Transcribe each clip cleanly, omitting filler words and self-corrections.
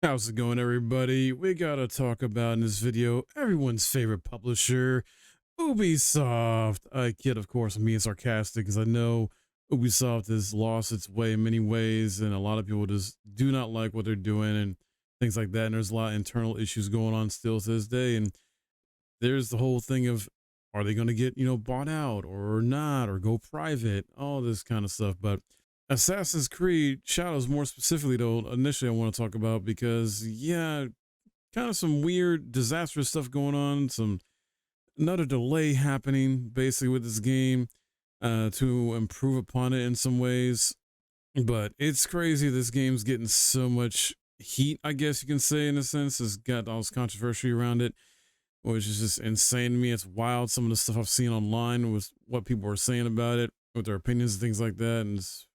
How's it going, everybody? We gotta talk about in this video everyone's favorite publisher, Ubisoft. I kid, of course, I'm being sarcastic because I know Ubisoft has lost its way in many ways, and a lot of people just do not like what they're doing and things like that. And there's a lot of internal issues going on still to this day. And there's the whole thing of, are they going to get, bought out or not, or go private, all this kind of stuff. But Assassin's Creed Shadows, more specifically, though, initially I want to talk about because, yeah, kind of some weird, disastrous stuff going on, some another delay happening basically with this game to improve upon it in some ways. But it's crazy. This game's getting so much heat, I guess you can say, in a sense. It's got all this controversy around it, which is just insane to me. It's wild. Some of the stuff I've seen online was what people were saying about it, with their opinions and things like that. And it's,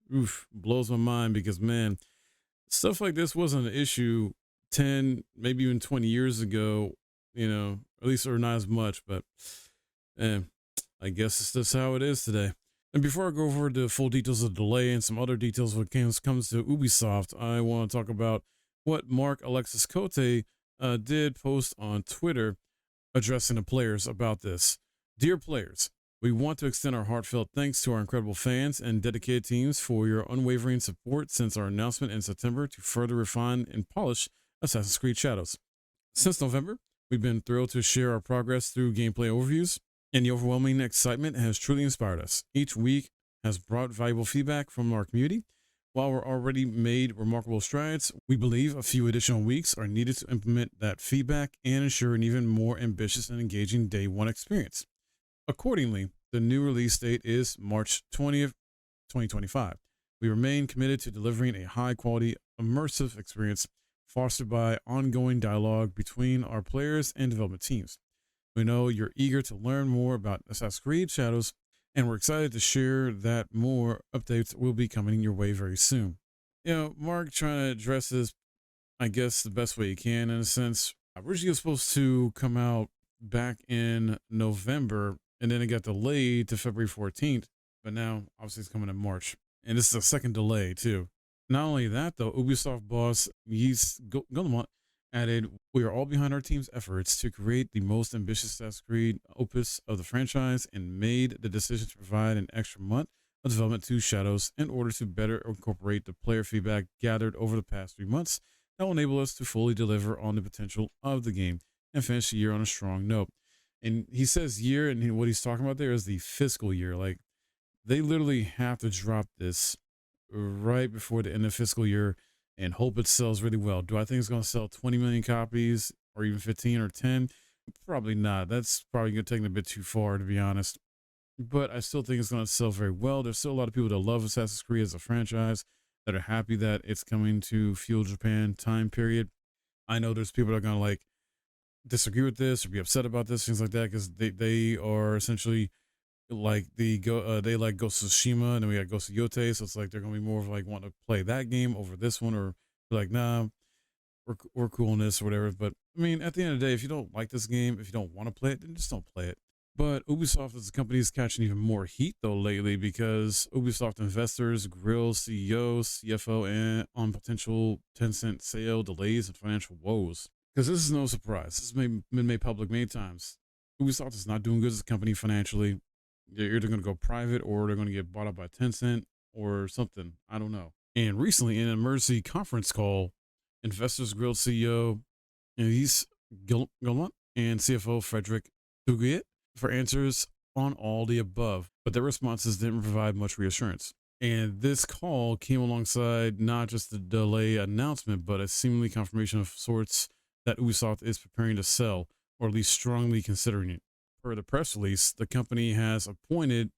blows my mind because, man, stuff like this wasn't an issue 10, maybe even 20 years ago, at least, or not as much, but eh, I guess it's just how it is today. And before I go over the full details of the delay and some other details when it comes to Ubisoft, I want to talk about what Mark Alexis Cote did post on Twitter addressing the players about this. Dear players, we want to extend our heartfelt thanks to our incredible fans and dedicated teams for your unwavering support since our announcement in September to further refine and polish Assassin's Creed Shadows. Since November, we've been thrilled to share our progress through gameplay overviews, and the overwhelming excitement has truly inspired us. Each week has brought valuable feedback from our community. While we're already made remarkable strides, we believe a few additional weeks are needed to implement that feedback and ensure an even more ambitious and engaging day one experience. Accordingly, the new release date is March 20th, 2025. We remain committed to delivering a high quality, immersive experience fostered by ongoing dialogue between our players and development teams. We know you're eager to learn more about Assassin's Creed Shadows, and we're excited to share that more updates will be coming your way very soon. Mark trying to address this, I guess, the best way he can, in a sense. Originally, it was supposed to come out back in November, and then it got delayed to February 14th, but now, obviously, it's coming in March. And this is a second delay, too. Not only that, though, Ubisoft boss Yves Guillemot added, we are all behind our team's efforts to create the most ambitious Assassin's Creed opus of the franchise and made the decision to provide an extra month of development to Shadows in order to better incorporate the player feedback gathered over the past 3 months that will enable us to fully deliver on the potential of the game and finish the year on a strong note. And he says year, and what he's talking about there is the fiscal year. Like, they literally have to drop this right before the end of the fiscal year and hope it sells really well. Do I think it's going to sell 20 million copies or even 15 or 10? Probably not. That's probably going to take it a bit too far, to be honest. But I still think it's going to sell very well. There's still a lot of people that love Assassin's Creed as a franchise that are happy that it's coming to Feudal Japan time period. I know there's people that are going to like disagree with this or be upset about this, things like that, because they are essentially like they like Ghost of Tsushima, and then we got Ghost of Yote, so it's like they're gonna be more of like wanting to play that game over this one, or like, nah, we're cool on this or whatever. But I mean, at the end of the day, if you don't like this game, if you don't want to play it, then just don't play it. But Ubisoft as a company is catching even more heat though lately because Ubisoft investors grill CEO, CFO, and on potential Tencent sale delays and financial woes. Because this is no surprise. This has been made public many times. Ubisoft is not doing good as a company financially. They're either going to go private or they're going to get bought up by Tencent or something. I don't know. And recently, in an emergency conference call, Investors Grilled CEO Elise Gilmont and CFO Frederick Duguet for answers on all the above, but their responses didn't provide much reassurance. And this call came alongside not just the delay announcement, but a seemingly confirmation of sorts that Ubisoft is preparing to sell, or at least strongly considering it. Per the press release, the company has appointed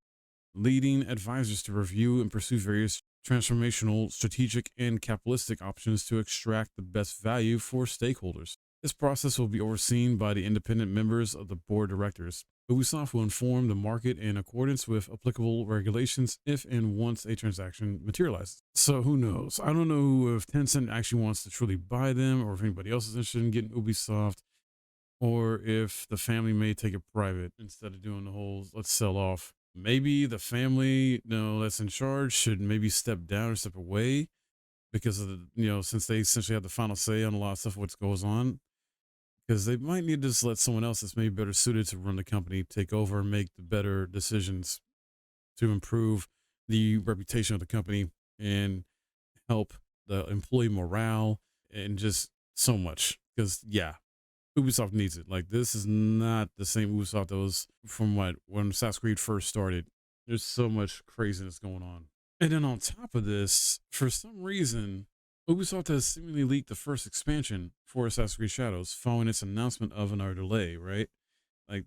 leading advisors to review and pursue various transformational, strategic, and capitalistic options to extract the best value for stakeholders. This process will be overseen by the independent members of the board of directors. Ubisoft will inform the market in accordance with applicable regulations if and once a transaction materializes. So who knows? I don't know if Tencent actually wants to truly buy them or if anybody else is interested in getting Ubisoft, or if the family may take it private instead of doing the whole let's sell off. Maybe the family, that's in charge should maybe step down or step away because of the, since they essentially have the final say on a lot of stuff, what goes on, because they might need to just let someone else that's maybe better suited to run the company take over and make the better decisions to improve the reputation of the company and help the employee morale and just so much. Because yeah, Ubisoft needs it. Like, this is not the same Ubisoft that was from when Assassin's Creed first started. There's so much craziness going on. And then on top of this, for some reason, Ubisoft has seemingly leaked the first expansion for Assassin's Creed Shadows following its announcement of another delay, right? Like,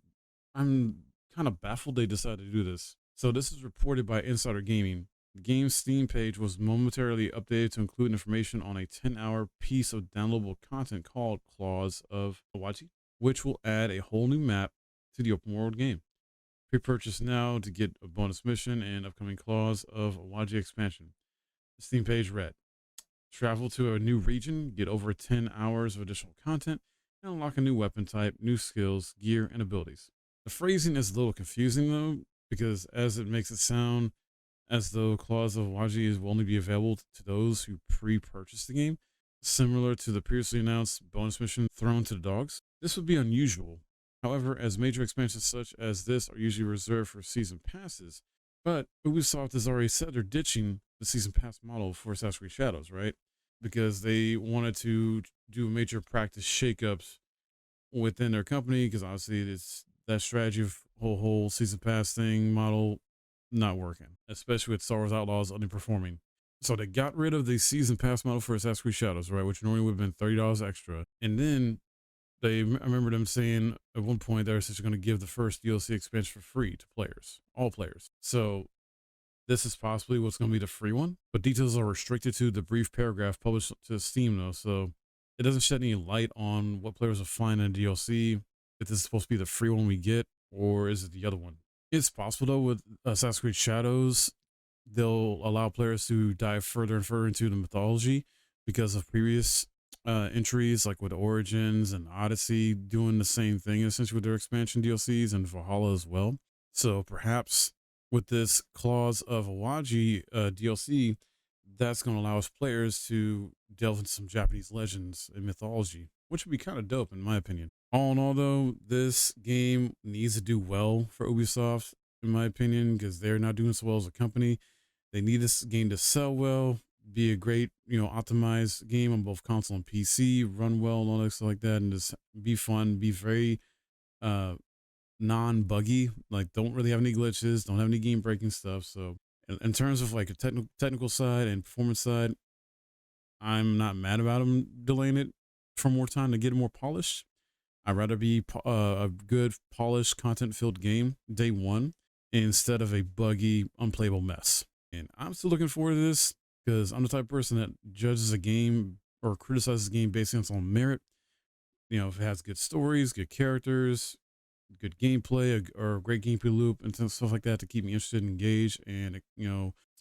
I'm kind of baffled they decided to do this. So this is reported by Insider Gaming. The game's Steam page was momentarily updated to include information on a 10-hour piece of downloadable content called Claws of Awaji, which will add a whole new map to the open world game. Pre-purchase now to get a bonus mission and upcoming Claws of Awaji expansion. The Steam page read, travel to a new region, get over 10 hours of additional content, and unlock a new weapon type, new skills, gear, and abilities. The phrasing is a little confusing though, because as it makes it sound as though Claws of Waji will only be available to those who pre-purchased the game, similar to the previously announced bonus mission Thrown to the Dogs. This would be unusual. However, as major expansions such as this are usually reserved for season passes, but Ubisoft has already said they're ditching the season pass model for Assassin's Creed Shadows, right? Because they wanted to do major practice shakeups within their company, because obviously it's that strategy of whole season pass thing model not working, especially with Star Wars Outlaws underperforming. So they got rid of the season pass model for Assassin's Creed Shadows, right, which normally would have been $30 extra. And then I remember them saying at one point they're essentially going to give the first DLC expansion for free to players, all players. So this is possibly what's going to be the free one, but details are restricted to the brief paragraph published to Steam though. So it doesn't shed any light on what players will find in DLC, if this is supposed to be the free one we get, or is it the other one. It's possible though with Assassin's Creed Shadows, they'll allow players to dive further and further into the mythology because of previous entries, like with Origins and Odyssey doing the same thing essentially with their expansion DLCs, and Valhalla as well. So perhaps with this Claws of Awaji DLC, that's going to allow us players to delve into some Japanese legends and mythology, which would be kind of dope in my opinion. All in all though, this game needs to do well for Ubisoft in my opinion, because they're not doing so well as a company. They need this game to sell well, be a great, optimized game on both console and PC, run well and all that stuff like that, and just be fun, be very non-buggy, like don't really have any glitches, don't have any game breaking stuff. So in terms of like a technical side and performance side, I'm not mad about them delaying it for more time to get it more polished. I'd rather be a good polished content filled game day one instead of a buggy unplayable mess. And I'm still looking forward to this, because I'm the type of person that judges a game or criticizes a game based on its own merit. If it has good stories, good characters, good gameplay, or a great gameplay loop and stuff like that to keep me interested and engaged, and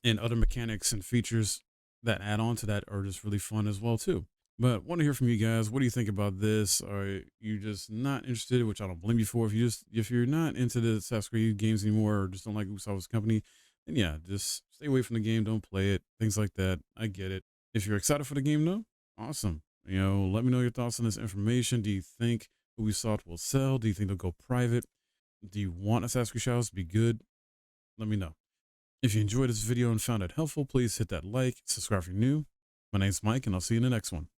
and other mechanics and features that add on to that are just really fun as well too. But want to hear from you guys. What do you think about this? Are you just not interested, which I don't blame you for. If you're not into the Assassin's Creed games anymore, or just don't like Ubisoft's company, then yeah, just stay away from the game. Don't play it. Things like that. I get it. If you're excited for the game though, awesome. Let me know your thoughts on this information. Do you think Ubisoft will sell? Do you think they'll go private? Do you want Assassin's Creed Shadows to be good? Let me know. If you enjoyed this video and found it helpful, please hit that like, subscribe if you're new. My name's Mike, and I'll see you in the next one.